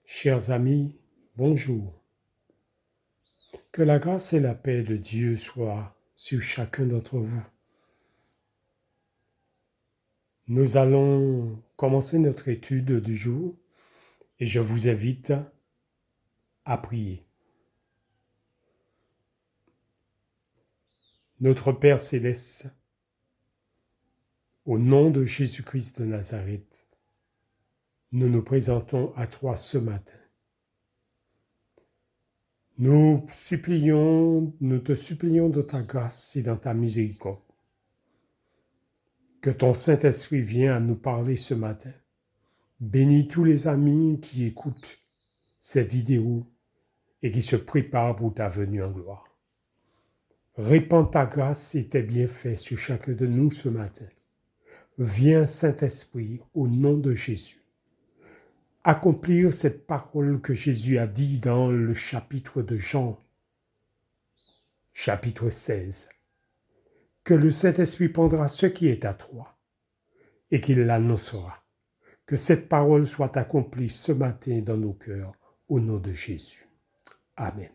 Chers amis, bonjour. Que la grâce et la paix de Dieu soient sur chacun d'entre vous. Nous allons commencer notre étude du jour et je vous invite à prier. Notre Père céleste, au nom de Jésus-Christ de Nazareth, nous nous présentons à toi ce matin. Nous te supplions de ta grâce et dans ta miséricorde. Que ton Saint-Esprit vienne à nous parler ce matin. Bénis tous les amis qui écoutent ces vidéos et qui se préparent pour ta venue en gloire. Répands ta grâce et tes bienfaits sur chacun de nous ce matin. Viens, Saint-Esprit, au nom de Jésus, accomplir cette parole que Jésus a dit dans le chapitre de Jean, chapitre 16. Que le Saint-Esprit prendra ce qui est à toi et qu'il l'annoncera. Que cette parole soit accomplie ce matin dans nos cœurs, au nom de Jésus. Amen.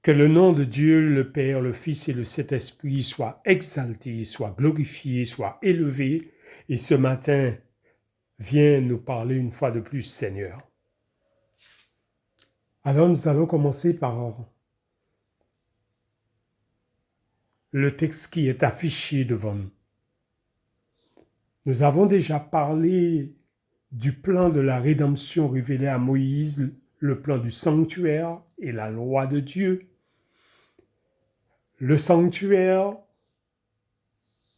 Que le nom de Dieu, le Père, le Fils et le Saint-Esprit soit exalté, soit glorifié, soit élevé. Et ce matin, viens nous parler une fois de plus, Seigneur. Alors nous allons commencer par le texte qui est affiché devant nous. Nous avons déjà parlé du plan de la rédemption révélé à Moïse, le plan du sanctuaire et la loi de Dieu. Le sanctuaire,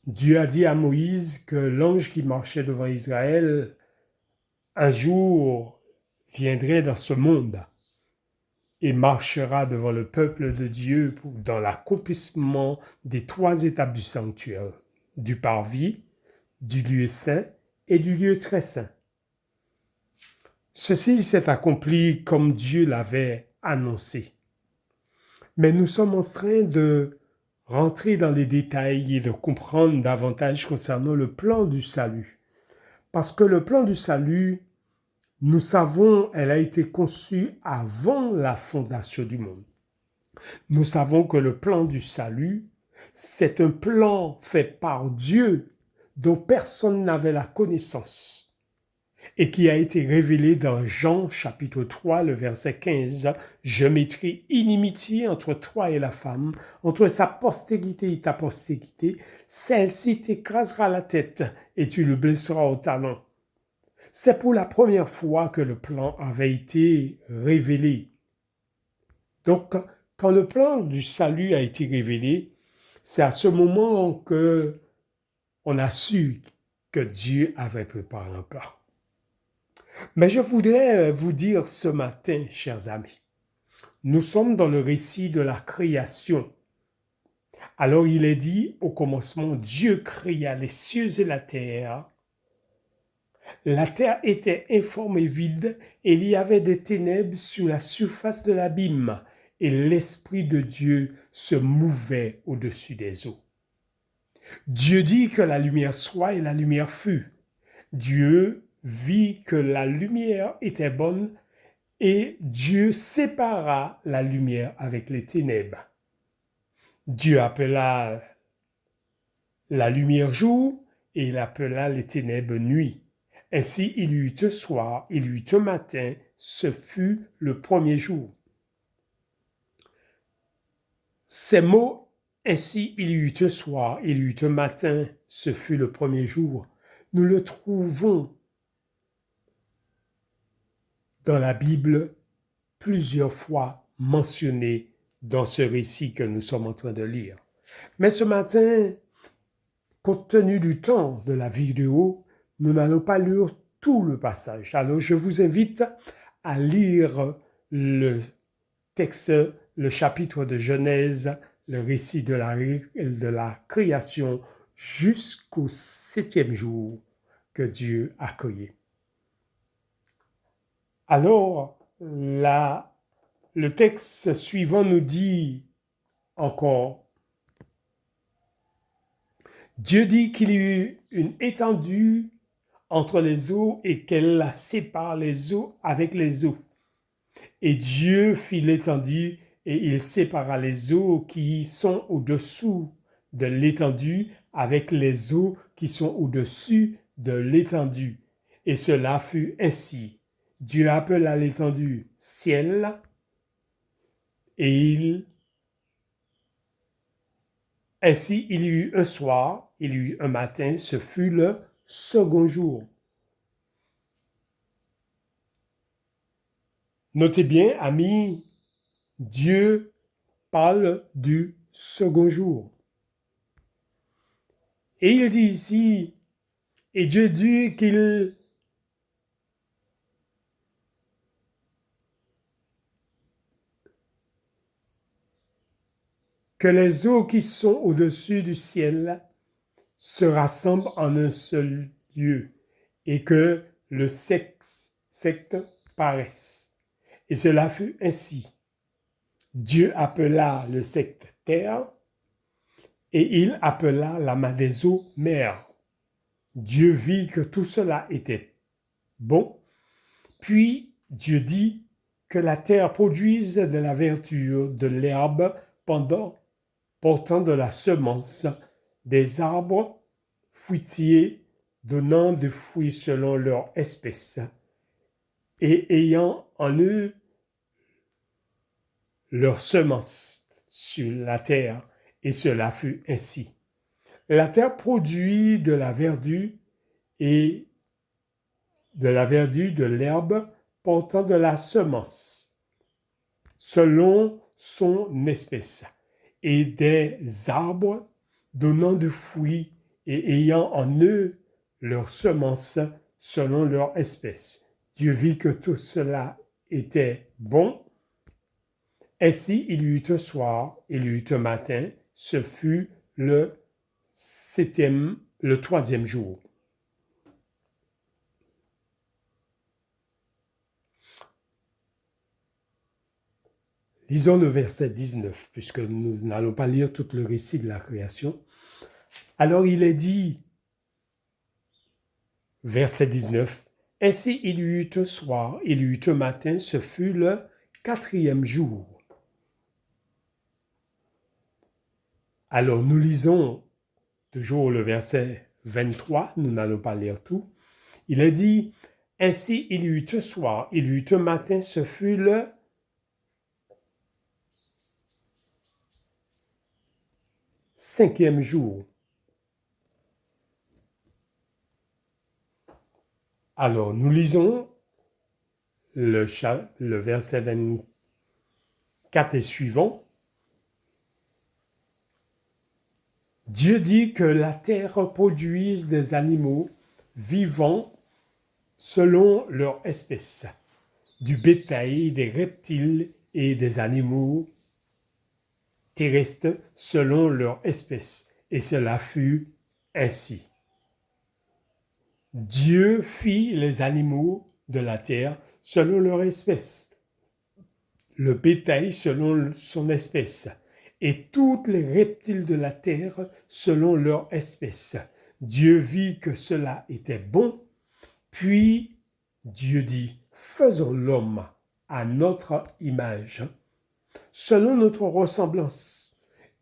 Dieu a dit à Moïse que l'ange qui marchait devant Israël, un jour, viendrait dans ce monde et marchera devant le peuple de Dieu dans l'accomplissement des 3 étapes du sanctuaire, du parvis, du lieu saint et du lieu très saint. Ceci s'est accompli comme Dieu l'avait annoncé. Mais nous sommes en train de rentrer dans les détails et de comprendre davantage concernant le plan du salut. Parce que le plan du salut, nous savons, elle a été conçue avant la fondation du monde. Nous savons que le plan du salut, c'est un plan fait par Dieu dont personne n'avait la connaissance et qui a été révélé dans Jean chapitre 3, le verset 15. « Je mettrai inimitié entre toi et la femme, entre sa postérité et ta postérité. Celle-ci t'écrasera la tête et tu le blesseras au talon. » C'est pour la première fois que le plan avait été révélé. Donc, quand le plan du salut a été révélé, c'est à ce moment que on a su que Dieu avait préparé un plan. Mais je voudrais vous dire ce matin, chers amis, nous sommes dans le récit de la création. Alors il est dit, au commencement, Dieu créa les cieux et la terre. La terre était informe et vide, et il y avait des ténèbres sur la surface de l'abîme, et l'Esprit de Dieu se mouvait au-dessus des eaux. Dieu dit que la lumière soit, et la lumière fut. Dieu vit que la lumière était bonne, et Dieu sépara la lumière avec les ténèbres. Dieu appela la lumière jour, et il appela les ténèbres nuit. Ainsi il y eut un soir, il y eut un matin, ce fut le premier jour. Ces mots, ainsi il y eut un soir, il y eut un matin, ce fut le premier jour, nous le trouvons dans la Bible plusieurs fois mentionné dans ce récit que nous sommes en train de lire. Mais ce matin, compte tenu du temps de la vidéo, nous n'allons pas lire tout le passage. Alors je vous invite à lire le texte, le chapitre de Genèse, le récit de la création jusqu'au 7e jour que Dieu a créé. Alors, le texte suivant nous dit encore, Dieu dit qu'il y eut une étendue entre les eaux et qu'elle sépare les eaux avec les eaux. Et Dieu fit l'étendue et il sépara les eaux qui sont au-dessous de l'étendue avec les eaux qui sont au-dessus de l'étendue. Et cela fut ainsi. Dieu appela l'étendue ciel et ainsi il y eut un soir, il y eut un matin, ce fut le second jour. Notez bien, amis, Dieu parle du second jour. Et il dit ici, et Dieu dit que les eaux qui sont au-dessus du ciel se rassemblent en un seul lieu et que le secte paraisse. Et cela fut ainsi. Dieu appela le secte terre et il appela la main des eaux mer. Dieu vit que tout cela était bon, puis Dieu dit que la terre produise de la verdure, de l'herbe portant de la semence, des arbres fruitiers donnant des fruits selon leur espèce, et ayant en eux leur semence sur la terre, et cela fut ainsi. La terre produit de la verdure et de l'herbe portant de la semence, selon son espèce, et des arbres donnant du fruit et ayant en eux leur semence selon leur espèce. Dieu vit que tout cela était bon. Ainsi il y eut un soir, il y eut un matin, ce fut le troisième jour. Lisons le verset 19, puisque nous n'allons pas lire tout le récit de la création. Alors il est dit, verset 19, « Ainsi il y eut un soir, il y eut un matin, ce fut le quatrième jour. » Alors nous lisons toujours le verset 23, nous n'allons pas lire tout. Il est dit, « Ainsi il y eut un soir, il y eut un matin, ce fut le cinquième jour. » Alors, nous lisons le verset 24 et suivant. Dieu dit que la terre produise des animaux vivants selon leur espèce, du bétail, des reptiles et des animaux terrestres selon leur espèce. Et cela fut ainsi. Dieu fit les animaux de la terre selon leur espèce, le bétail selon son espèce, et toutes les reptiles de la terre selon leur espèce. Dieu vit que cela était bon, puis Dieu dit, faisons l'homme à notre image, selon notre ressemblance,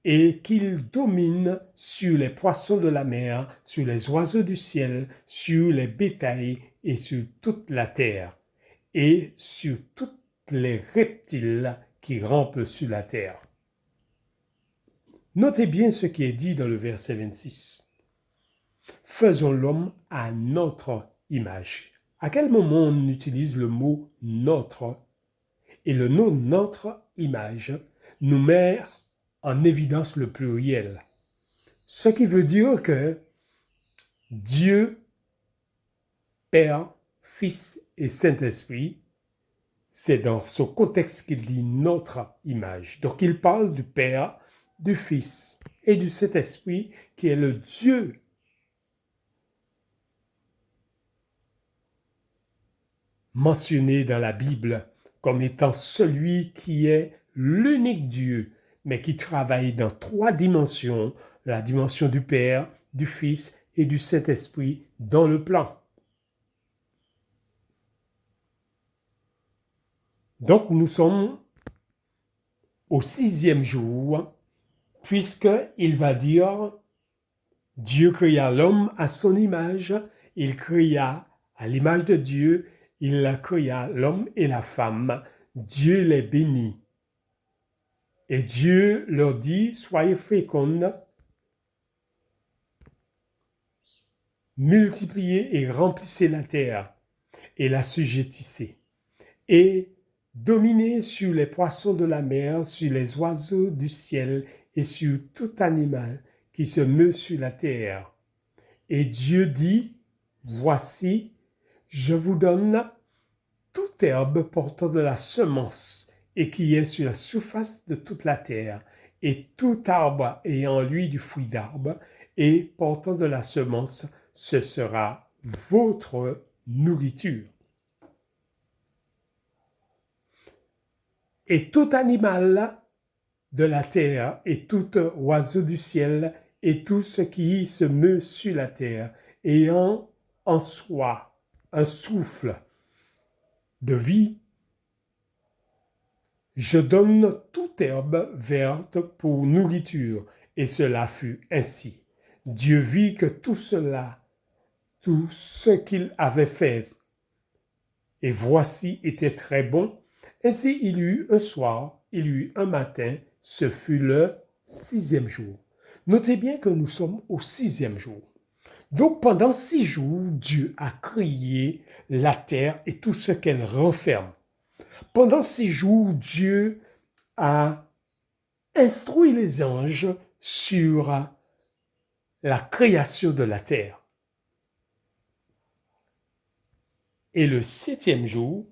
et qu'il domine sur les poissons de la mer, sur les oiseaux du ciel, sur les bétails et sur toute la terre, et sur toutes les reptiles qui rampent sur la terre. Notez bien ce qui est dit dans le verset 26. Faisons l'homme à notre image. À quel moment on utilise le mot notre? Et le nom notre image nous met en évidence le pluriel. Ce qui veut dire que Dieu, Père, Fils et Saint-Esprit, c'est dans ce contexte qu'il dit notre image. Donc il parle du Père, du Fils et du Saint-Esprit qui est le Dieu mentionné dans la Bible comme étant celui qui est l'unique Dieu, mais qui travaille dans trois dimensions, la dimension du Père, du Fils et du Saint-Esprit dans le plan. Donc nous sommes au 6e jour, puisqu'il va dire, Dieu créa l'homme à son image, il créa à l'image de Dieu, il créa l'homme et la femme, Dieu les bénit. Et Dieu leur dit, soyez fécondes, multipliez et remplissez la terre et l'assujettissez. Et dominez sur les poissons de la mer, sur les oiseaux du ciel et sur tout animal qui se meut sur la terre. Et Dieu dit, voici, je vous donne toute herbe portant de la semence et qui est sur la surface de toute la terre, et tout arbre ayant en lui du fruit d'arbre et portant de la semence, ce sera votre nourriture. Et tout animal de la terre, et tout oiseau du ciel, et tout ce qui se meut sur la terre, ayant en soi un souffle de vie, je donne toute herbe verte pour nourriture. Et cela fut ainsi. Dieu vit que tout ce qu'il avait fait, et voici était très bon. Ainsi il y eut un soir, il y eut un matin, ce fut le 6e jour. Notez bien que nous sommes au 6e jour. Donc pendant 6 jours, Dieu a créé la terre et tout ce qu'elle renferme. Pendant 6 jours, Dieu a instruit les anges sur la création de la terre. Et le 7e jour,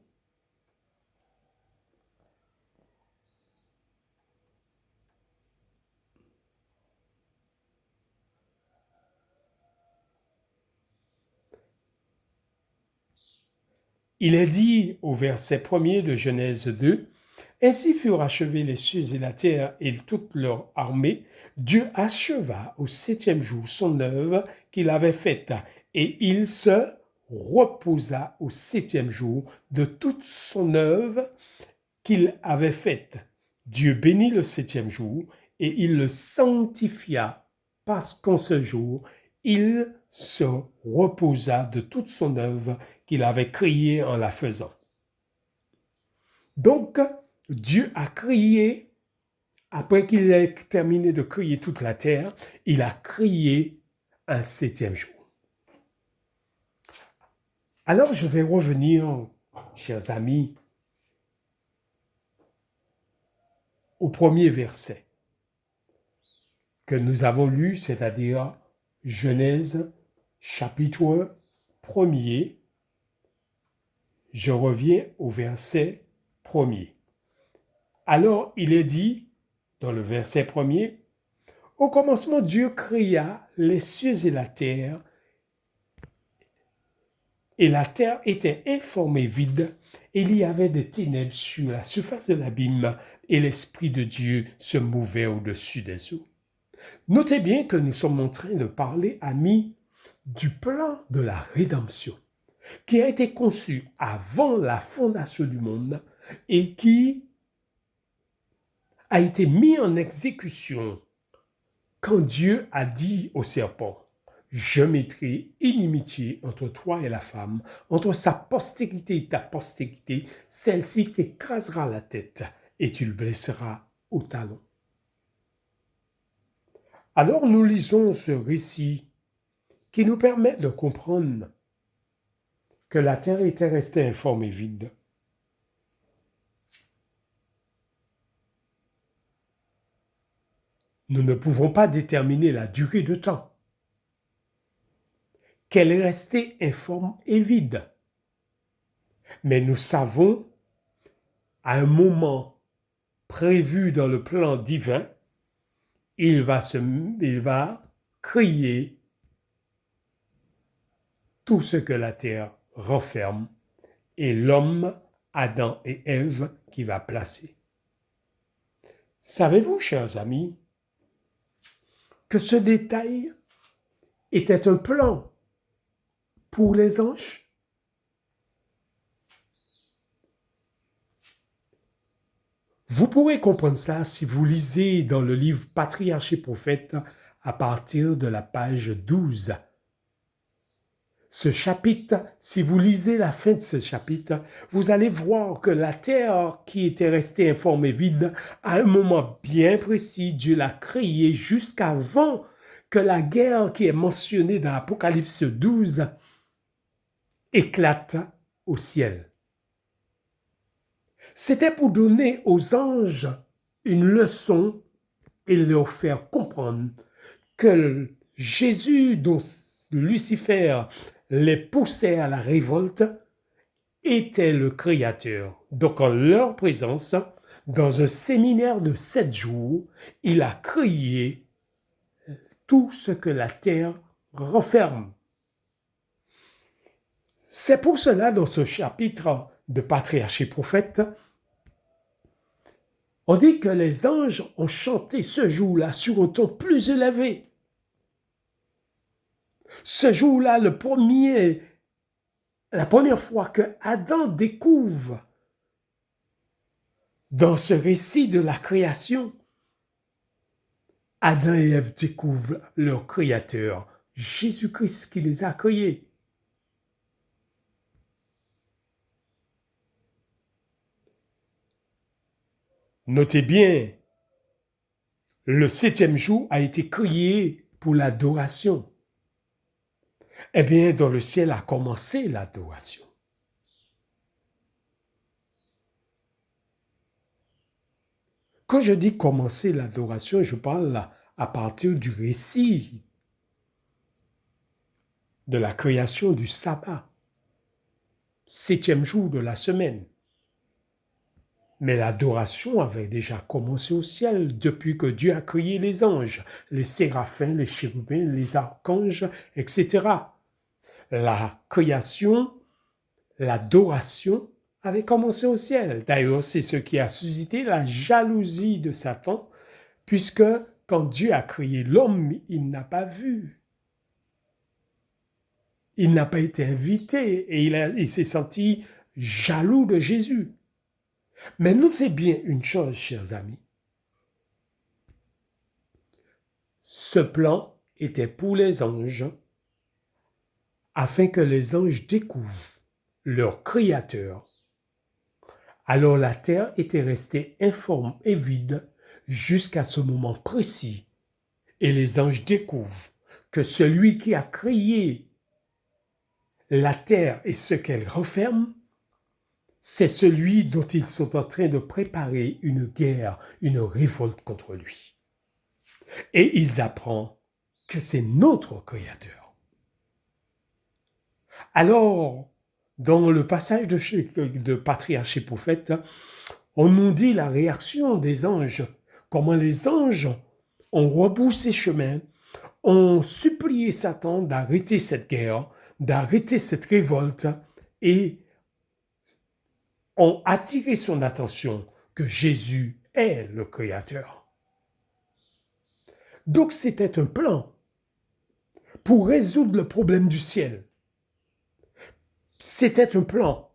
il est dit au verset 1er de Genèse 2, « Ainsi furent achevés les cieux et la terre et toute leur armée. Dieu acheva au 7e jour son œuvre qu'il avait faite, et il se reposa au 7e jour de toute son œuvre qu'il avait faite. Dieu bénit le 7e jour, et il le sanctifia, parce qu'en ce jour, il se reposa de toute son œuvre qu'il avait créée en la faisant. » Donc, Dieu a créé, après qu'il ait terminé de créer toute la terre, il a créé un 7e jour. Alors, je vais revenir, chers amis, au premier verset que nous avons lu, c'est-à-dire Genèse chapitre 1er. Je reviens au verset 1er. Alors il est dit dans le verset 1er, « Au commencement, Dieu créa les cieux et la terre était informe et vide, et il y avait des ténèbres sur la surface de l'abîme, et l'Esprit de Dieu se mouvait au-dessus des eaux. » Notez bien que nous sommes en train de parler, amis, du plan de la rédemption, qui a été conçu avant la fondation du monde et qui a été mis en exécution quand Dieu a dit au serpent, « Je mettrai inimitié entre toi et la femme, entre sa postérité et ta postérité, celle-ci t'écrasera la tête et tu le blesseras au talon. » Alors nous lisons ce récit qui nous permet de comprendre que la terre était restée informe et vide. Nous ne pouvons pas déterminer la durée de temps, qu'elle est restée informe et vide. Mais nous savons, à un moment prévu dans le plan divin, il va créer tout ce que la terre renferme et l'homme, Adam et Ève, qui va placer. Savez-vous, chers amis, que ce détail était un plan pour les anges? Vous pourrez comprendre ça si vous lisez dans le livre Patriarches et Prophètes à partir de la page 12. Ce chapitre, si vous lisez la fin de ce chapitre, vous allez voir que la terre qui était restée informe et vide, à un moment bien précis, Dieu l'a créée jusqu'avant que la guerre qui est mentionnée dans Apocalypse 12 éclate au ciel. C'était pour donner aux anges une leçon et leur faire comprendre que Jésus, dont Lucifer les poussait à la révolte, était le Créateur. Donc en leur présence, dans un séminaire de 7 jours, il a créé tout ce que la terre renferme. C'est pour cela, dans ce chapitre de Patriarches et Prophètes, on dit que les anges ont chanté ce jour-là sur un ton plus élevé. Ce jour-là, la première fois que Adam découvre dans ce récit de la création, Adam et Ève découvrent leur Créateur, Jésus-Christ qui les a créés. Notez bien, le 7e jour a été créé pour l'adoration. Eh bien, dans le ciel a commencé l'adoration. Quand je dis commencer l'adoration, je parle à partir du récit de la création du sabbat, 7e jour de la semaine. Mais l'adoration avait déjà commencé au ciel depuis que Dieu a créé les anges, les séraphins, les chérubins, les archanges, etc. La création, l'adoration avait commencé au ciel. D'ailleurs, c'est ce qui a suscité la jalousie de Satan, puisque quand Dieu a créé l'homme, il n'a pas vu. Il n'a pas été invité et il s'est senti jaloux de Jésus. Mais notez bien une chose, chers amis. Ce plan était pour les anges, afin que les anges découvrent leur Créateur. Alors la terre était restée informe et vide jusqu'à ce moment précis. Et les anges découvrent que celui qui a créé la terre et ce qu'elle renferme, c'est celui dont ils sont en train de préparer une guerre, une révolte contre lui. Et ils apprennent que c'est notre Créateur. Alors, dans le passage de Patriarches et Prophètes, on nous dit la réaction des anges, comment les anges ont rebroussé chemin, ont supplié Satan d'arrêter cette guerre, d'arrêter cette révolte et ont attiré son attention que Jésus est le Créateur. Donc c'était un plan pour résoudre le problème du ciel. C'était un plan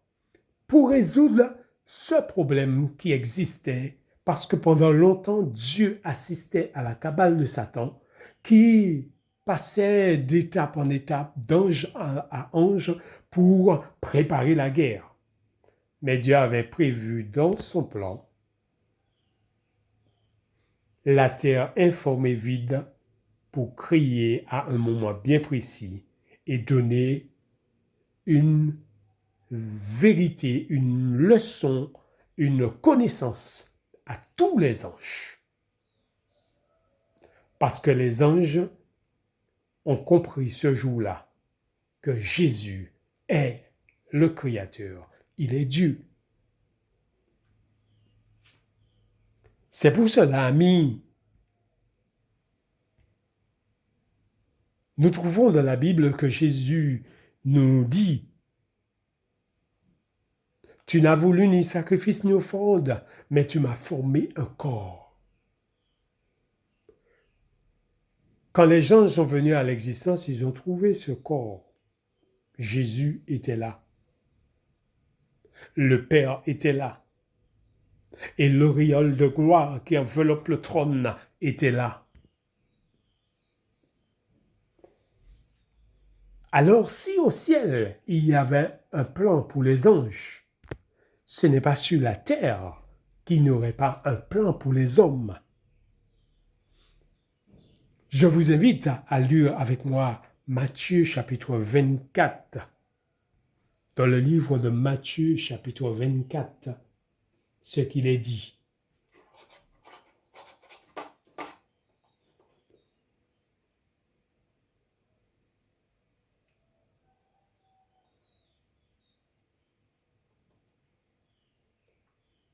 pour résoudre ce problème qui existait parce que pendant longtemps, Dieu assistait à la cabale de Satan qui passait d'étape en étape, d'ange à ange pour préparer la guerre. Mais Dieu avait prévu dans son plan la terre informe et vide pour créer à un moment bien précis et donner une vérité, une leçon, une connaissance à tous les anges. Parce que les anges ont compris ce jour-là que Jésus est le Créateur, il est Dieu. C'est pour cela, amis, nous trouvons dans la Bible que Jésus nous dit « Tu n'as voulu ni sacrifice ni offrande, mais tu m'as formé un corps. » Quand les gens sont venus à l'existence, ils ont trouvé ce corps. Jésus était là. Le Père était là. et l'auréole de gloire qui enveloppe le trône était là. Alors si au ciel il y avait un plan pour les anges, ce n'est pas sur la terre qu'il n'y aurait pas un plan pour les hommes. Je vous invite à lire avec moi Matthieu chapitre 24. Dans le livre de Matthieu chapitre 24, ce qu'il est dit.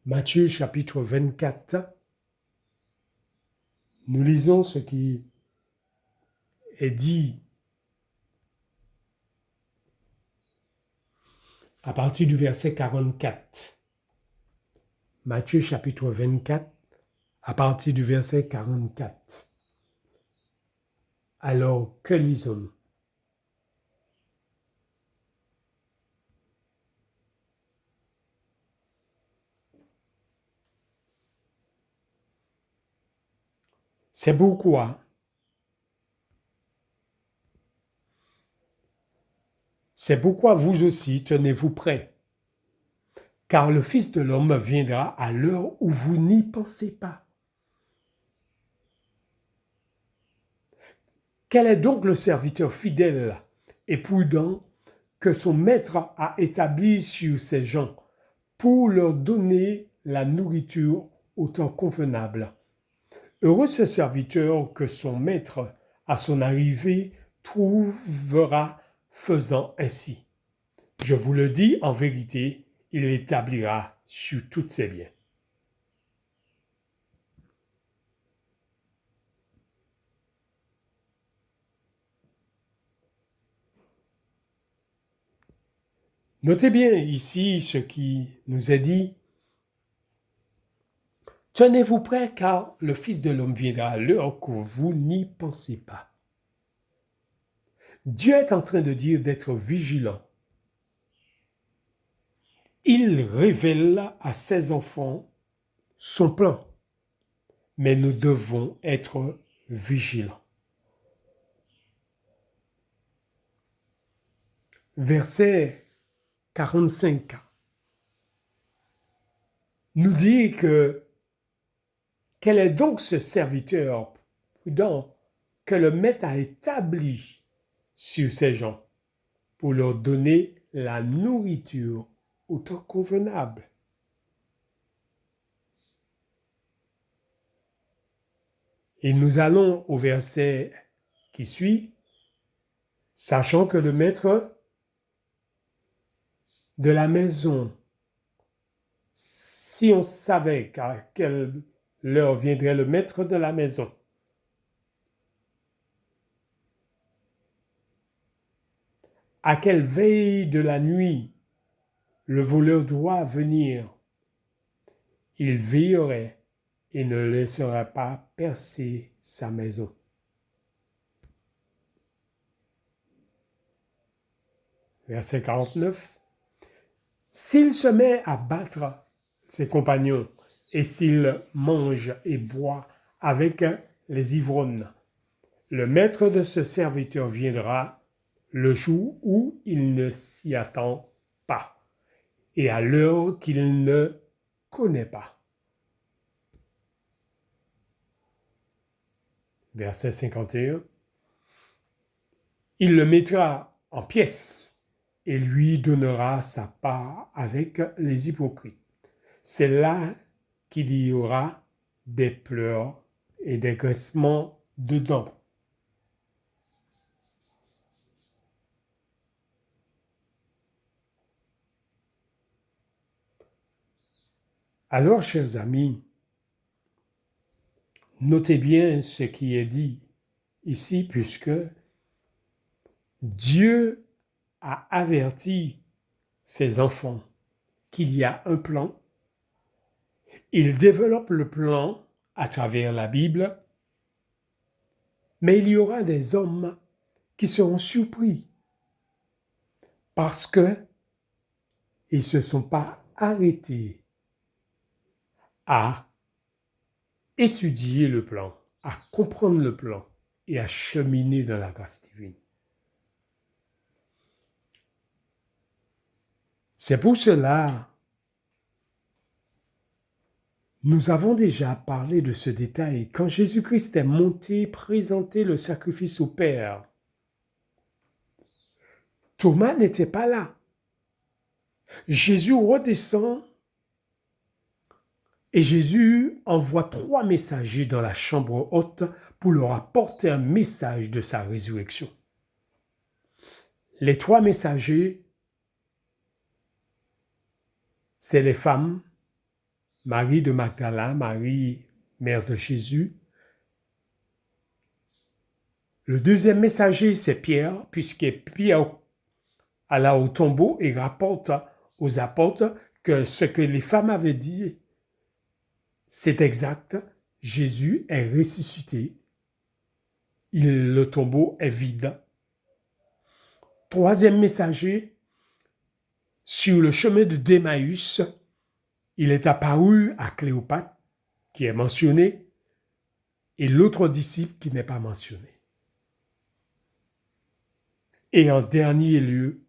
Matthieu chapitre 24, nous lisons ce qui est dit à partir du verset 44. Matthieu chapitre 24, à partir du verset 44. Alors, que lisons-nous? C'est pourquoi vous aussi tenez-vous prêts, car le Fils de l'homme viendra à l'heure où vous n'y pensez pas. Quel est donc le serviteur fidèle et prudent que son maître a établi sur ses gens pour leur donner la nourriture au temps convenable? Heureux ce serviteur que son maître, à son arrivée, trouvera faisant ainsi. Je vous le dis en vérité, il l'établira sur tous ses biens. Notez bien ici ce qui nous est dit. Tenez-vous prêts car le Fils de l'homme viendra à l'heure que vous n'y pensez pas. Dieu est en train de dire d'être vigilant. Il révèle à ses enfants son plan, mais nous devons être vigilants. Verset 45 nous dit que quel est donc ce serviteur prudent que le maître a établi sur ces gens pour leur donner la nourriture au temps convenable. Et nous allons au verset qui suit, sachant que le maître de la maison, si on savait qu'à quelle heure viendrait le maître de la maison, à quelle veille de la nuit le voleur doit venir, il veillerait et ne laisserait pas percer sa maison. Verset 49. S'il se met à battre ses compagnons et s'il mange et boit avec les ivrognes, le maître de ce serviteur viendra le jour où il ne s'y attend pas et à l'heure qu'il ne connaît pas. Verset 51. Il le mettra en pièces et lui donnera sa part avec les hypocrites. C'est là qu'il y aura des pleurs et des grincements de dents. Alors, chers amis, notez bien ce qui est dit ici, puisque Dieu a averti ses enfants qu'il y a un plan. Il développe le plan à travers la Bible, mais il y aura des hommes qui seront surpris parce que ils ne se sont pas arrêtés à étudier le plan, à comprendre le plan et à cheminer dans la grâce divine. C'est pour cela, nous avons déjà parlé de ce détail. Quand Jésus-Christ est monté présenter le sacrifice au Père, Thomas n'était pas là. Jésus redescend et Jésus envoie 3 messagers dans la chambre haute pour leur apporter un message de sa résurrection. Les 3 messagers, c'est les femmes, Marie de Magdala, Marie, mère de Jésus. Le deuxième messager, c'est Pierre, puisque Pierre alla au tombeau et rapporte aux apôtres que ce que les femmes avaient dit, c'est exact. Jésus est ressuscité. Le tombeau est vide. Troisième messager, sur le chemin de Démaüs, il est apparu à Cléopâtre, qui est mentionné, et l'autre disciple qui n'est pas mentionné. Et en dernier lieu,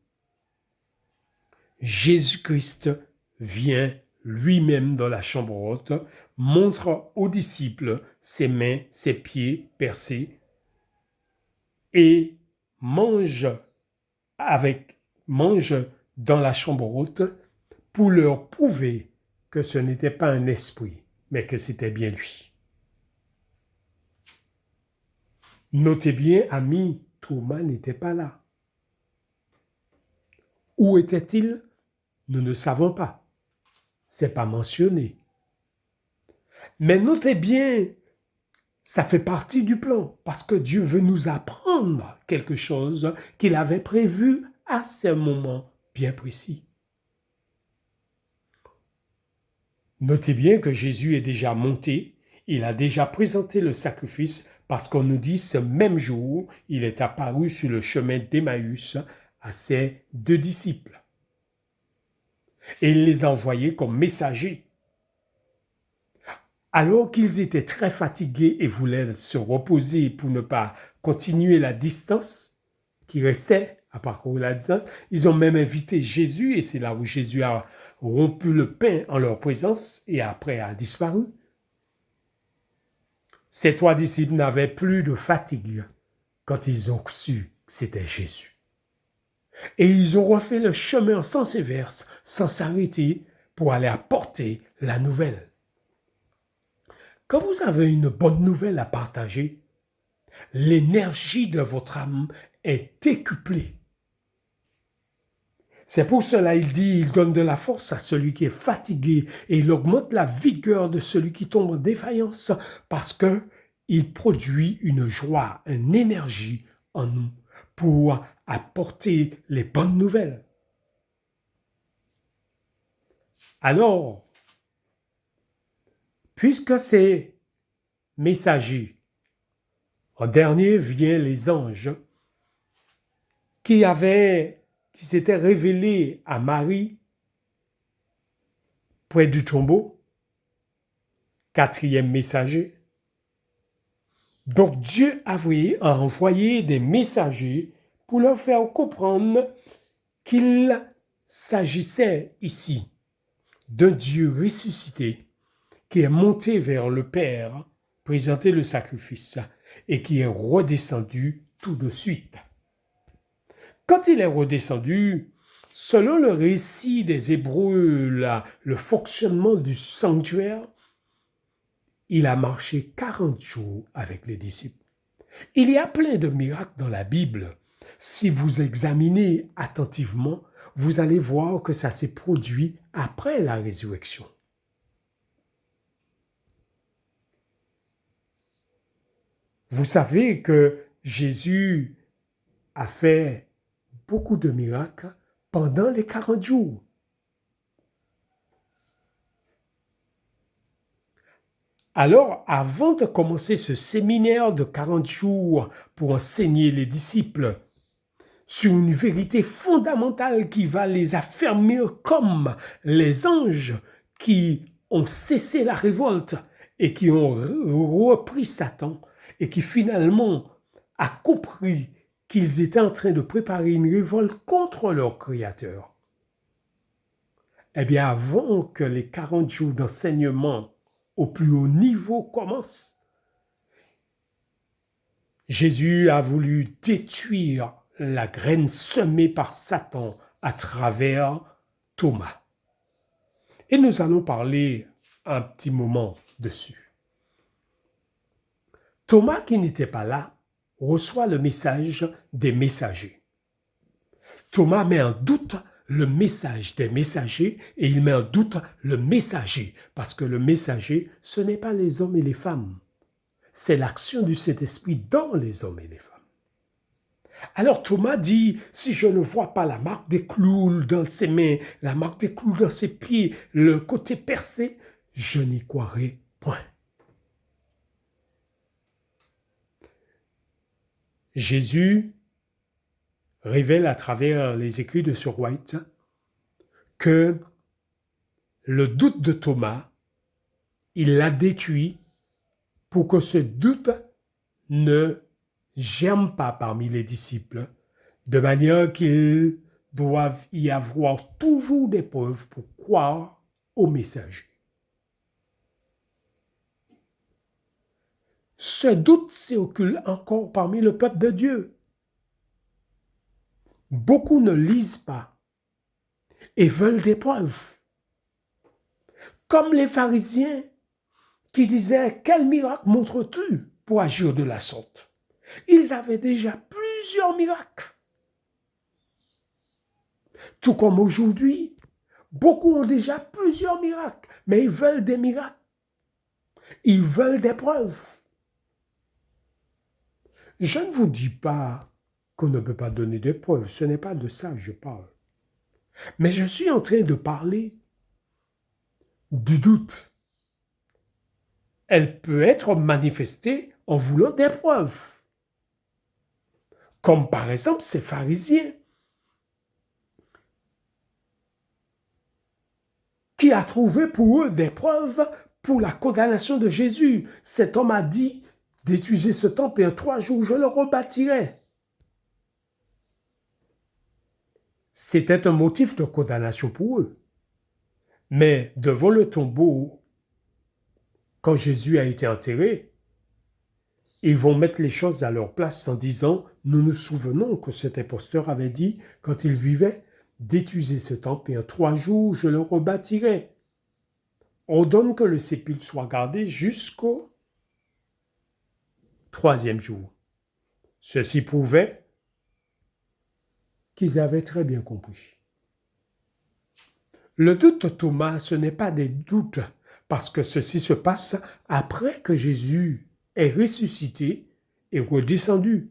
Jésus-Christ vient lui-même dans la chambre haute, montre aux disciples ses mains, ses pieds percés et mange dans la chambre haute pour leur prouver que ce n'était pas un esprit, mais que c'était bien lui. Notez bien, amis, Thomas n'était pas là. Où était-il? Nous ne savons pas. C'est pas mentionné. Mais notez bien, ça fait partie du plan, parce que Dieu veut nous apprendre quelque chose qu'il avait prévu à ce moment bien précis. Notez bien que Jésus est déjà monté, il a déjà présenté le sacrifice, parce qu'on nous dit ce même jour, il est apparu sur le chemin d'Emmaüs à ses 2 disciples. Et il les a envoyés comme messagers. Alors qu'ils étaient très fatigués et voulaient se reposer pour ne pas continuer la distance qui restait à parcourir la distance, ils ont même invité Jésus, et c'est là où Jésus a rompu le pain en leur présence et après a disparu. Ces 3 disciples n'avaient plus de fatigue quand ils ont su que c'était Jésus. Et ils ont refait le chemin en sens inverse, sans s'arrêter, pour aller apporter la nouvelle. Quand vous avez une bonne nouvelle à partager, l'énergie de votre âme est décuplée. C'est pour cela il dit, il donne de la force à celui qui est fatigué et il augmente la vigueur de celui qui tombe en défaillance parce que il produit une joie, une énergie en nous pour apporter les bonnes nouvelles. Alors, puisque ces messagers, en dernier vient les anges qui s'étaient révélés à Marie près du tombeau, 4e messager. Donc Dieu a envoyé des messagers pour leur faire comprendre qu'il s'agissait ici d'un Dieu ressuscité qui est monté vers le Père, présenter le sacrifice et qui est redescendu tout de suite. Quand il est redescendu, selon le récit des Hébreux, le fonctionnement du sanctuaire, il a marché 40 jours avec les disciples. Il y a plein de miracles dans la Bible. Si vous examinez attentivement, vous allez voir que ça s'est produit après la résurrection. Vous savez que Jésus a fait beaucoup de miracles pendant les 40 jours. Alors, avant de commencer ce séminaire de 40 jours pour enseigner les disciples sur une vérité fondamentale qui va les affermir comme les anges qui ont cessé la révolte et qui ont repris Satan et qui finalement a compris qu'ils étaient en train de préparer une révolte contre leur Créateur. Eh bien, avant que les 40 jours d'enseignement au plus haut niveau commencent, Jésus a voulu détruire la graine semée par Satan à travers Thomas. Et nous allons parler un petit moment dessus. Thomas, qui n'était pas là, reçoit le message des messagers. Thomas met en doute le message des messagers et il met en doute le messager, parce que le messager, ce n'est pas les hommes et les femmes. C'est l'action du Saint-Esprit dans les hommes et les femmes. Alors Thomas dit, si je ne vois pas la marque des clous dans ses mains, la marque des clous dans ses pieds, le côté percé, je n'y croirai point. Jésus révèle à travers les écrits de Sir White que le doute de Thomas, il l'a détruit pour que ce doute ne germe pas parmi les disciples, de manière qu'ils doivent y avoir toujours des preuves pour croire au messager. Ce doute circule encore parmi le peuple de Dieu. Beaucoup ne lisent pas et veulent des preuves. Comme les pharisiens qui disaient « Quel miracle montres-tu pour agir de la sorte ?» Ils avaient déjà plusieurs miracles. Tout comme aujourd'hui, beaucoup ont déjà plusieurs miracles, mais ils veulent des miracles. Ils veulent des preuves. Je ne vous dis pas qu'on ne peut pas donner des preuves, ce n'est pas de ça que je parle. Mais je suis en train de parler du doute. Elle peut être manifestée en voulant des preuves. Comme par exemple ces pharisiens qui a trouvé pour eux des preuves pour la condamnation de Jésus. Cet homme a dit, détruisez ce temple et en 3 jours je le rebâtirai. C'était un motif de condamnation pour eux. Mais devant le tombeau, quand Jésus a été enterré, ils vont mettre les choses à leur place en disant, nous nous souvenons que cet imposteur avait dit, quand il vivait, détruisez ce temple et en 3 jours je le rebâtirai. On donne que le sépulcre soit gardé jusqu'au 3e jour. Ceci prouvait qu'ils avaient très bien compris. Le doute de Thomas, ce n'est pas des doutes, parce que ceci se passe après que Jésus est ressuscité et redescendu.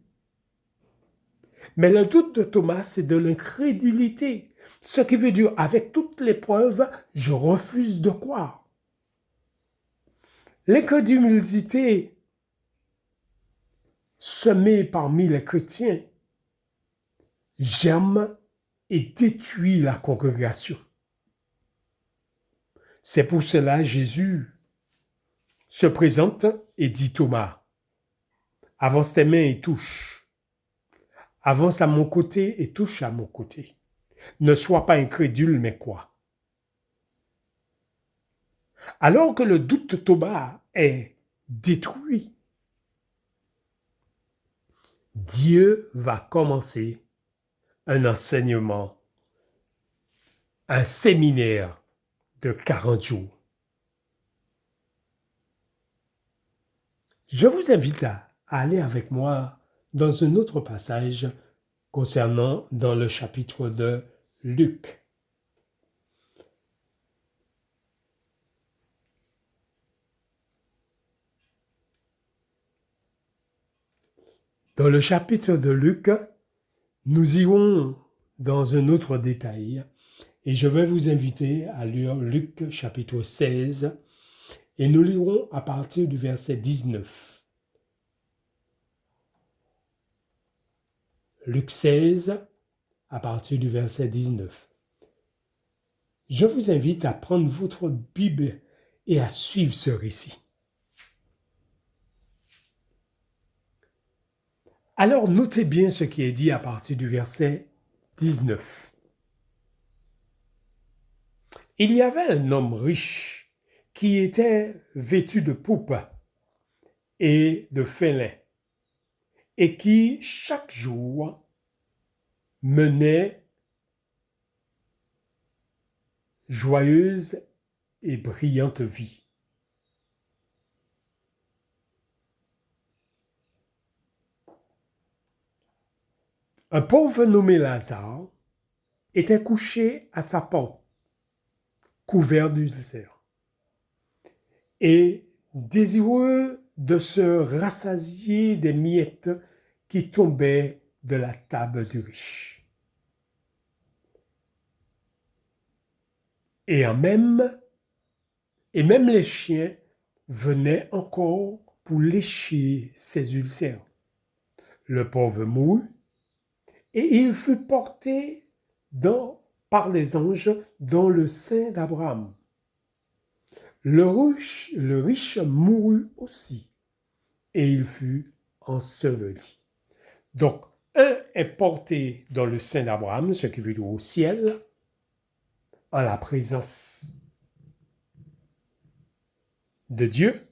Mais le doute de Thomas, c'est de l'incrédulité, ce qui veut dire, avec toutes les preuves, je refuse de croire. L'incrédulité semée parmi les chrétiens germe et détruit la congrégation. C'est pour cela Jésus se présente et dit Thomas, avance tes mains et touche. Avance à mon côté et touche à mon côté. Ne sois pas incrédule, mais crois. Alors que le doute de Thomas est détruit, Dieu va commencer un enseignement, un séminaire de 40 jours. Je vous invite à aller avec moi dans un autre passage concernant dans le chapitre de Luc. Dans le chapitre de Luc, nous irons dans un autre détail et je vais vous inviter à lire Luc chapitre 16 et nous lirons à partir du verset 19. Luc 16 à partir du verset 19. Je vous invite à prendre votre Bible et à suivre ce récit. Alors notez bien ce qui est dit à partir du verset 19. Il y avait un homme riche qui était vêtu de pourpre et de fin lin, et qui chaque jour menait joyeuse et brillante vie. Un pauvre nommé Lazare était couché à sa porte, couvert d'ulcères, et désireux de se rassasier des miettes qui tombaient de la table du riche. Et même les chiens venaient encore pour lécher ses ulcères. Le pauvre mourut, et il fut porté par les anges dans le sein d'Abraham. Le riche mourut aussi, et il fut enseveli. Donc, un est porté dans le sein d'Abraham, ce qui veut dire au ciel, en la présence de Dieu,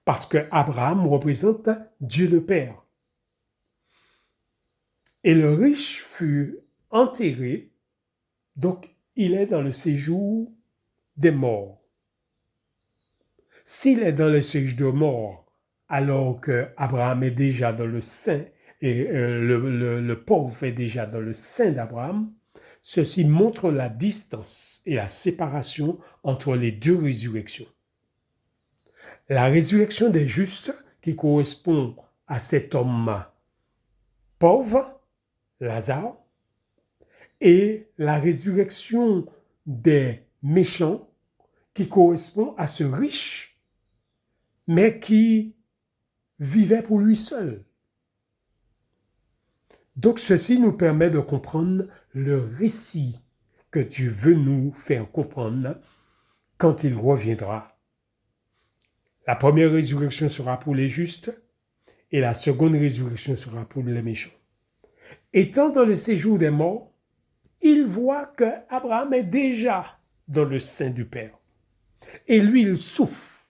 parce que Abraham représente Dieu le Père. Et le riche fut enterré, donc il est dans le séjour des morts. S'il est dans le séjour des morts, alors que Abraham est déjà dans le sein, et le pauvre est déjà dans le sein d'Abraham, ceci montre la distance et la séparation entre les deux résurrections. La résurrection des justes, qui correspond à cet homme pauvre, Lazare, et la résurrection des méchants, qui correspond à ce riche, mais qui vivait pour lui seul. Donc ceci nous permet de comprendre le récit que Dieu veut nous faire comprendre quand il reviendra. La première résurrection sera pour les justes et la seconde résurrection sera pour les méchants. Étant dans le séjour des morts, il voit que Abraham est déjà dans le sein du Père. Et lui, il souffre.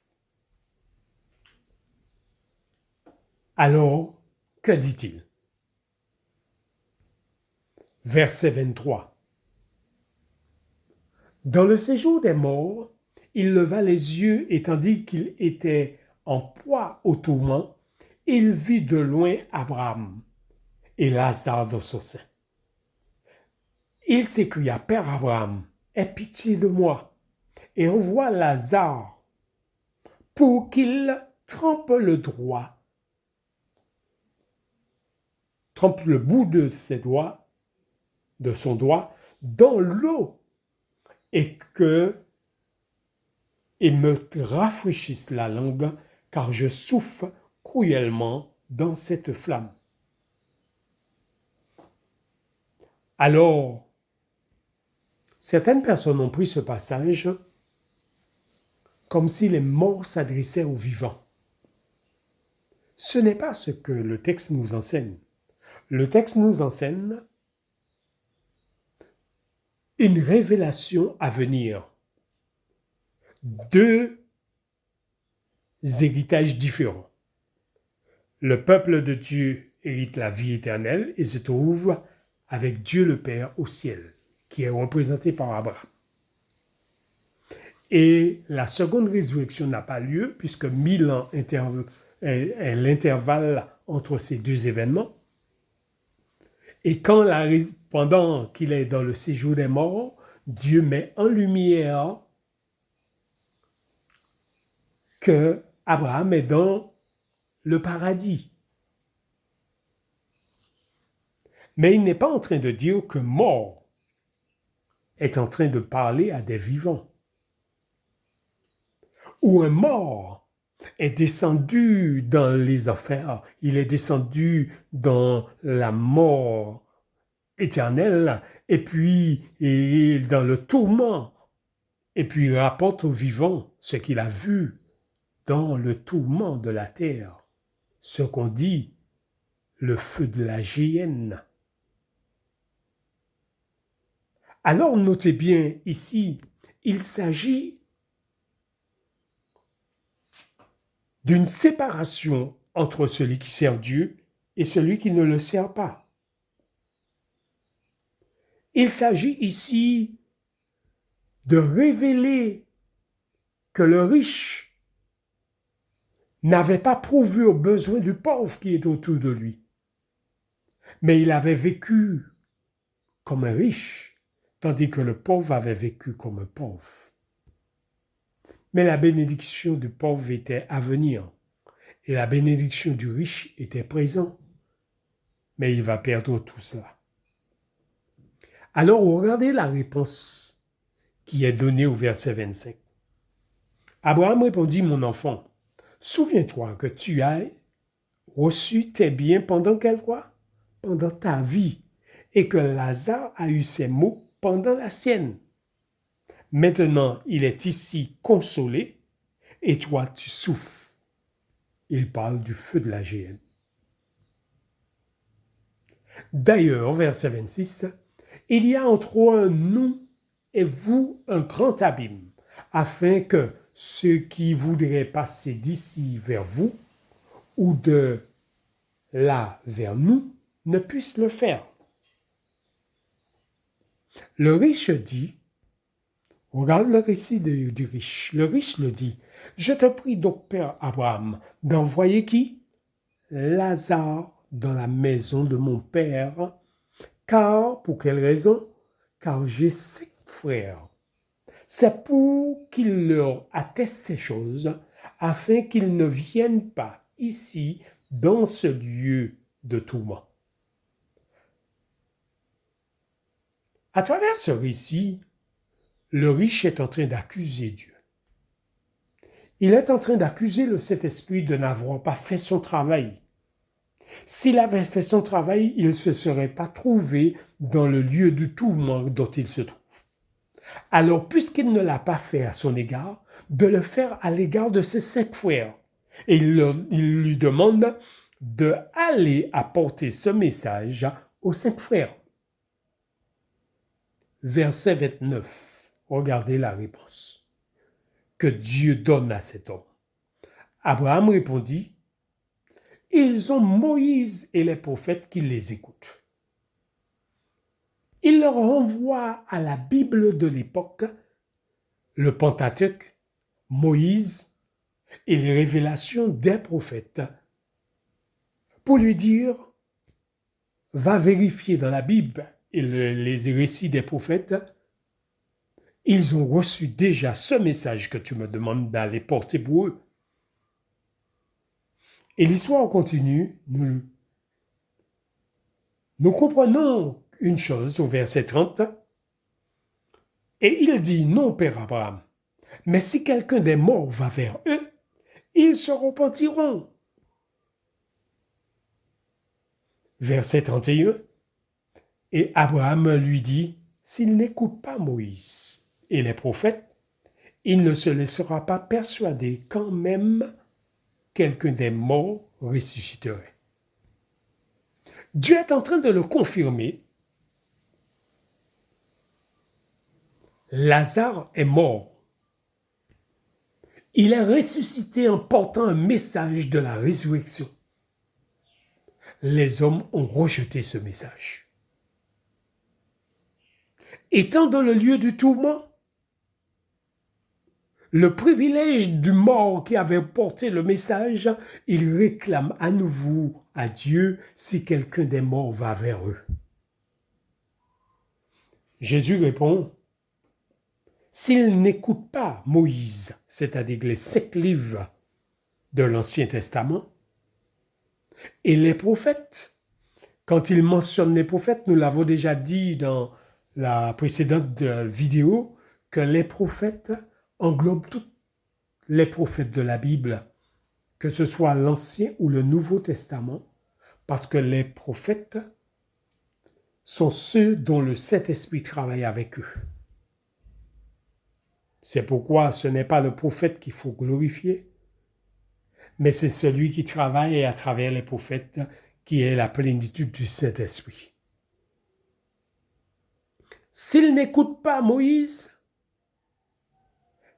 Alors, que dit-il? Verset 23. Dans le séjour des morts, il leva les yeux et tandis qu'il était en proie au tourment, il vit de loin Abraham et Lazare dans son sein. Il s'écria, Père Abraham, aie pitié de moi et envoie Lazare pour qu'il trempe le bout de son doigt dans l'eau et me rafraîchisse la langue, car je souffre cruellement dans cette flamme. Alors, certaines personnes ont pris ce passage comme si les morts s'adressaient aux vivants. Ce n'est pas ce que le texte nous enseigne. Le texte nous enseigne une révélation à venir. Deux héritages différents. Le peuple de Dieu hérite la vie éternelle et se trouve avec Dieu le Père au ciel, qui est représenté par Abraham. Et la seconde résurrection n'a pas lieu, puisque 1000 ans est l'intervalle entre ces deux événements. Et pendant qu'il est dans le séjour des morts, Dieu met en lumière que Abraham est dans le paradis. Mais il n'est pas en train de dire que mort est en train de parler à des vivants. Ou un mort est descendu dans les enfers, il est descendu dans la mort éternelle, et puis dans le tourment Et puis il rapporte aux vivants ce qu'il a vu dans le tourment de la terre, ce qu'on dit le feu de la géhenne. Alors notez bien ici, il s'agit d'une séparation entre celui qui sert Dieu et celui qui ne le sert pas. Il s'agit ici de révéler que le riche n'avait pas pourvu aux besoins du pauvre qui est autour de lui, mais il avait vécu comme un riche, tandis que le pauvre avait vécu comme un pauvre. Mais la bénédiction du pauvre était à venir, et la bénédiction du riche était présente, mais il va perdre tout cela. Alors regardez la réponse qui est donnée au verset 25. Abraham répondit, mon enfant, souviens-toi que tu as reçu tes biens pendant quelle fois? Pendant ta vie, et que Lazare a eu ses maux pendant la sienne. Maintenant, il est ici consolé, et toi, tu souffres. Il parle du feu de la géhenne. D'ailleurs, verset 26, il y a entre nous et vous un grand abîme, afin que ceux qui voudraient passer d'ici vers vous ou de là vers nous ne puissent le faire. Le riche dit, regarde le récit du riche, le riche le dit, je te prie donc, Père Abraham, d'envoyer qui? Lazare dans la maison de mon père, car, pour quelle raison? Car j'ai 5 frères. C'est pour qu'il leur atteste ces choses, afin qu'ils ne viennent pas ici, dans ce lieu de tourment. À travers ce récit, le riche est en train d'accuser Dieu. Il est en train d'accuser le Saint-Esprit de n'avoir pas fait son travail. S'il avait fait son travail, il ne se serait pas trouvé dans le lieu du tourment dont il se trouve. Alors, puisqu'il ne l'a pas fait à son égard, de le faire à l'égard de ses 5 frères. Et il lui demande d'aller apporter ce message aux 5 frères. Verset 29. Regardez la réponse que Dieu donne à cet homme. Abraham répondit, « Ils ont Moïse et les prophètes qui les écoutent. » Il leur renvoie à la Bible de l'époque, le Pentateuque, Moïse et les révélations des prophètes, pour lui dire, va vérifier dans la Bible et les récits des prophètes, ils ont reçu déjà ce message que tu me demandes d'aller porter pour eux. Et l'histoire continue, nous comprenons une chose au verset 30, et il dit, non, Père Abraham, mais si quelqu'un des morts va vers eux, ils se repentiront. Verset 31, et Abraham lui dit, s'il n'écoute pas Moïse et les prophètes, il ne se laissera pas persuader quand même quelqu'un des morts ressusciterait. Dieu est en train de le confirmer. Lazare est mort. Il est ressuscité en portant un message de la résurrection. Les hommes ont rejeté ce message. Étant dans le lieu du tourment, le privilège du mort qui avait porté le message, il réclame à nouveau à Dieu si quelqu'un des morts va vers eux. Jésus répond, s'ils n'écoutent pas Moïse, c'est-à-dire les 5 livres de l'Ancien Testament, et les prophètes, quand il mentionne les prophètes, nous l'avons déjà dit dans la précédente vidéo, que les prophètes englobent tous les prophètes de la Bible, que ce soit l'Ancien ou le Nouveau Testament, parce que les prophètes sont ceux dont le Saint-Esprit travaille avec eux. C'est pourquoi ce n'est pas le prophète qu'il faut glorifier, mais c'est celui qui travaille à travers les prophètes, qui est la plénitude du Saint-Esprit. S'il n'écoute pas Moïse,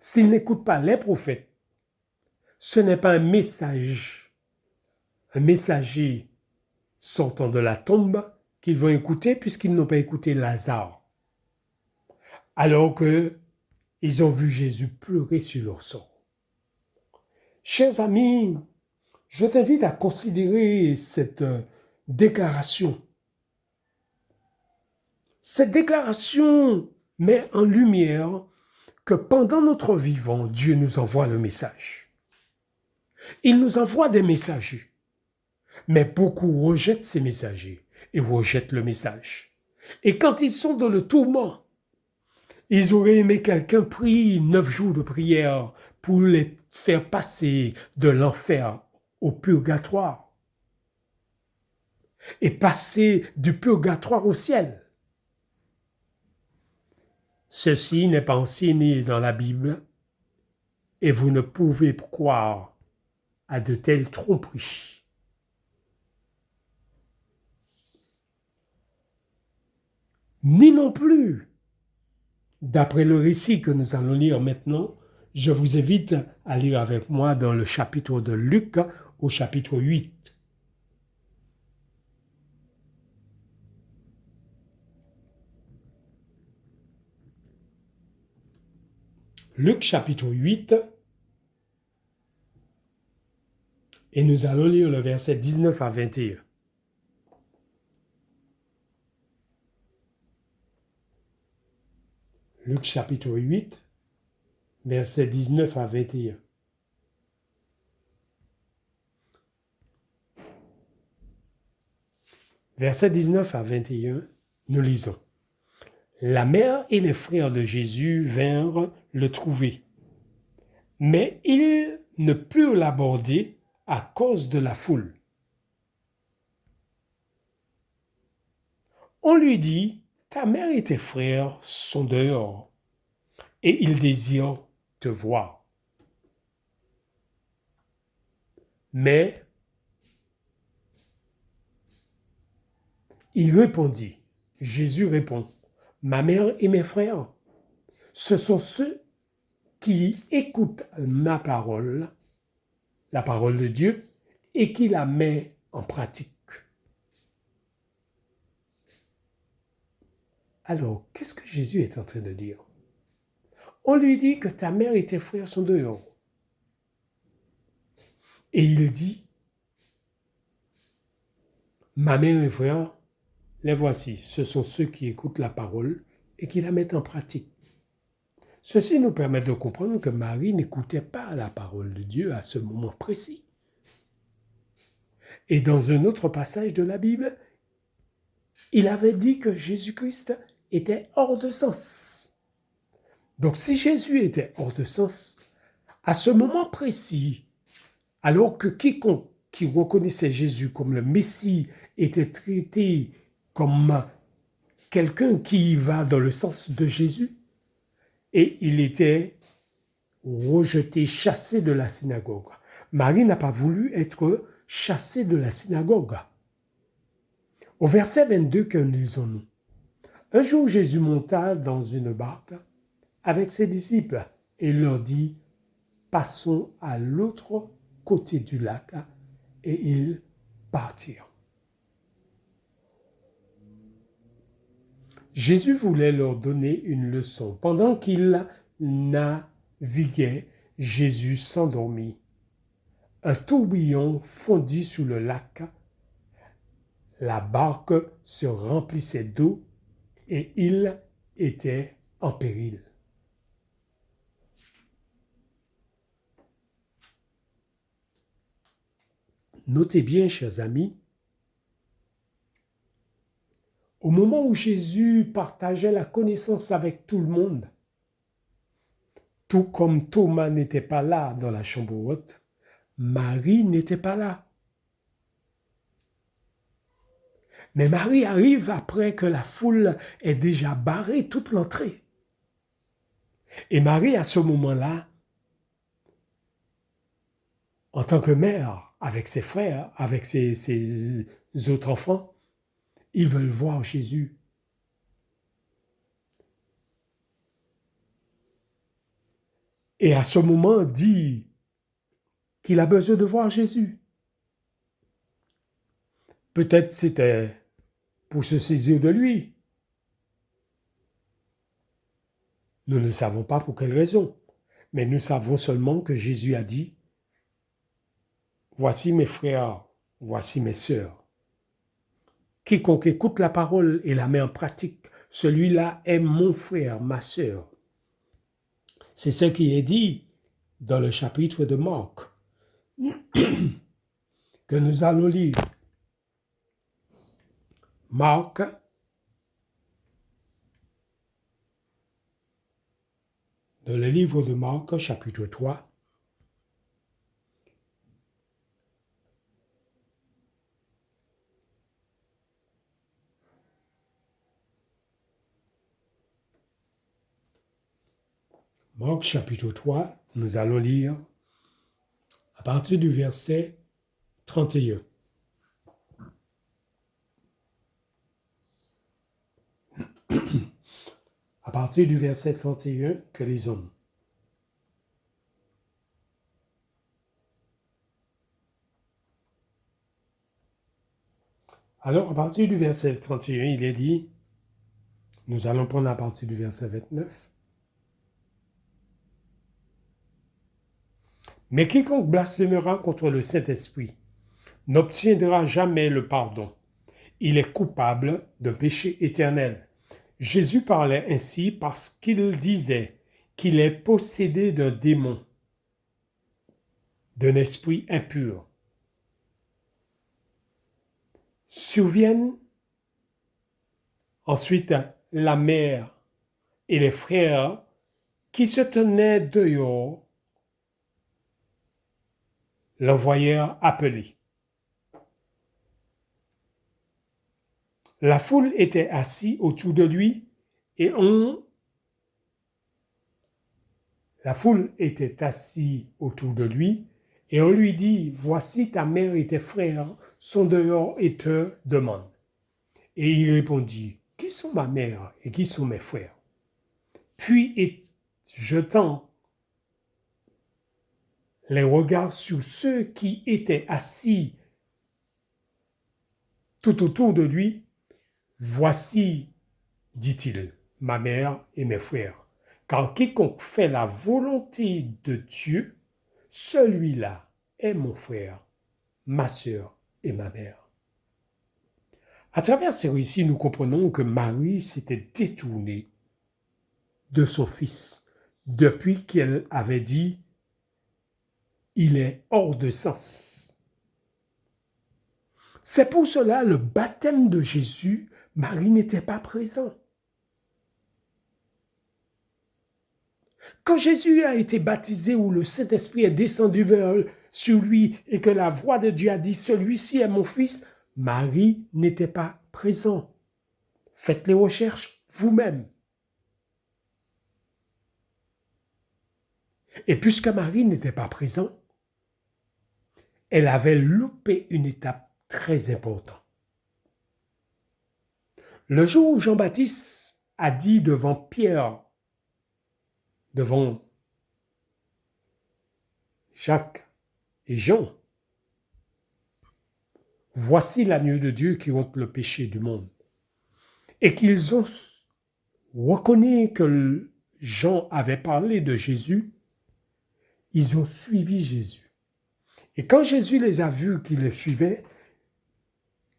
s'il n'écoute pas les prophètes, ce n'est pas un messager sortant de la tombe qu'ils vont écouter puisqu'ils n'ont pas écouté Lazare. Alors qu'ils ont vu Jésus pleurer sur leur sort. Chers amis, je t'invite à considérer cette déclaration. Cette déclaration met en lumière que pendant notre vivant, Dieu nous envoie le message. Il nous envoie des messagers, mais beaucoup rejettent ces messagers et rejettent le message. Et quand ils sont dans le tourment, ils auraient aimé quelqu'un prie 9 jours de prière pour les faire passer de l'enfer au purgatoire et passer du purgatoire au ciel. Ceci n'est pas enseigné dans la Bible et vous ne pouvez croire à de telles tromperies. Ni non plus, d'après le récit que nous allons lire maintenant, je vous invite à lire avec moi dans le chapitre de Luc au chapitre 8. Luc chapitre 8, et nous allons lire le verset 19 à 21. Luc chapitre 8, verset 19 à 21. Verset 19 à 21, nous lisons. La mère et les frères de Jésus vinrent le trouver, mais ils ne purent l'aborder à cause de la foule. On lui dit, ta mère et tes frères sont dehors, et ils désirent te voir. Mais il répondit, Jésus répond, ma mère et mes frères, ce sont ceux qui écoutent ma parole, la parole de Dieu, et qui la met en pratique. Alors, qu'est-ce que Jésus est en train de dire? On lui dit que ta mère et tes frères sont dehors. Et il dit, ma mère et mes frères, les voici, ce sont ceux qui écoutent la parole et qui la mettent en pratique. Ceci nous permet de comprendre que Marie n'écoutait pas la parole de Dieu à ce moment précis. Et dans un autre passage de la Bible, il avait dit que Jésus-Christ était hors de sens. Donc si Jésus était hors de sens, à ce moment précis, alors que quiconque qui reconnaissait Jésus comme le Messie était traité comme quelqu'un qui va dans le sens de Jésus, et il était rejeté, chassé de la synagogue. Marie n'a pas voulu être chassée de la synagogue. Au verset 22, que lisons-nous? Un jour, Jésus monta dans une barque avec ses disciples et leur dit, passons à l'autre côté du lac, et ils partirent. Jésus voulait leur donner une leçon. Pendant qu'ils naviguaient, Jésus s'endormit. Un tourbillon fondit sous le lac. La barque se remplissait d'eau et il était en péril. Notez bien, chers amis, au moment où Jésus partageait la connaissance avec tout le monde, tout comme Thomas n'était pas là dans la chambre haute, Marie n'était pas là. Mais Marie arrive après que la foule ait déjà barré toute l'entrée. Et Marie, à ce moment-là, en tant que mère, avec ses frères, avec ses autres enfants, ils veulent voir Jésus. Et à ce moment, dit qu'il a besoin de voir Jésus. Peut-être c'était pour se saisir de lui. Nous ne savons pas pour quelle raison. Mais nous savons seulement que Jésus a dit, « Voici mes frères, voici mes sœurs. Quiconque écoute la parole et la met en pratique, celui-là est mon frère, ma sœur. » C'est ce qui est dit dans le chapitre de Marc, que nous allons lire. Marc, dans le livre de Marc, chapitre 3, Marc chapitre 3, nous allons lire à partir du verset 31. À partir du verset 31 que lisons. Alors, à partir du verset 31, il est dit, nous allons prendre à partir du verset 29. Mais quiconque blasphémera contre le Saint-Esprit n'obtiendra jamais le pardon. Il est coupable d'un péché éternel. Jésus parlait ainsi parce qu'il disait qu'il est possédé d'un démon, d'un esprit impur. Surviennent ensuite la mère et les frères qui se tenaient dehors l'envoyèrent appeler. La foule était assise autour de lui et on lui dit, « Voici ta mère et tes frères sont dehors et te demandent. » Et il répondit, « Qui sont ma mère et qui sont mes frères ?» Puis, jetant les regards sur ceux qui étaient assis tout autour de lui, « Voici, dit-il, ma mère et mes frères. Car quiconque fait la volonté de Dieu, celui-là est mon frère, ma sœur et ma mère. » À travers ces récits, nous comprenons que Marie s'était détournée de son fils depuis qu'elle avait dit « Il est hors de sens ». C'est pour cela le baptême de Jésus, Marie n'était pas présente. Quand Jésus a été baptisé, où le Saint-Esprit est descendu sur lui et que la voix de Dieu a dit « Celui-ci est mon fils », Marie n'était pas présente. Faites les recherches vous-même. Et puisque Marie n'était pas présente, elle avait loupé une étape très importante. Le jour où Jean-Baptiste a dit devant Pierre, devant Jacques et Jean, « Voici l'agneau de Dieu qui ôte le péché du monde. » Et qu'ils ont reconnu que Jean avait parlé de Jésus, ils ont suivi Jésus. Et quand Jésus les a vus qu'ils le suivaient,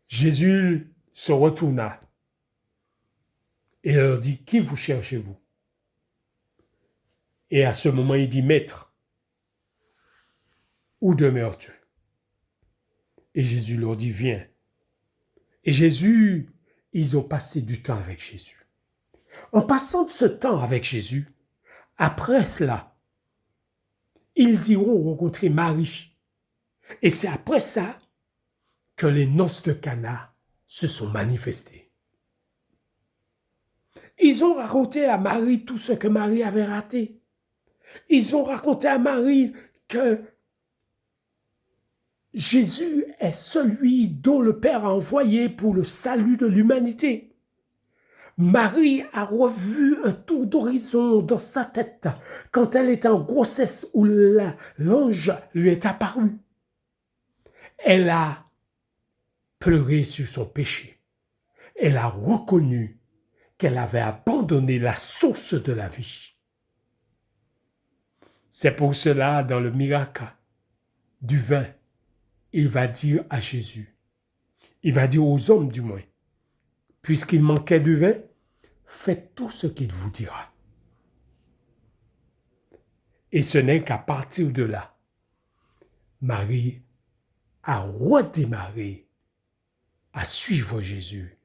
Jésus se retourna et leur dit, « Qui vous cherchez-vous » Et à ce moment, il dit, « Maître, où demeures-tu » Et Jésus leur dit, « Viens. » Et ils ont passé du temps avec Jésus. En passant de ce temps avec Jésus, après cela, ils iront rencontrer Marie. Et c'est après ça que les noces de Cana se sont manifestées. Ils ont raconté à Marie tout ce que Marie avait raté. Ils ont raconté à Marie que Jésus est celui dont le Père a envoyé pour le salut de l'humanité. Marie a revu un tour d'horizon dans sa tête quand elle était en grossesse où l'ange lui est apparu. Elle a pleuré sur son péché. Elle a reconnu qu'elle avait abandonné la source de la vie. C'est pour cela, dans le miracle du vin, il va dire à Jésus, il va dire aux hommes du moins, puisqu'il manquait du vin, faites tout ce qu'il vous dira. Et ce n'est qu'à partir de là, Marie a redémarré à suivre Jésus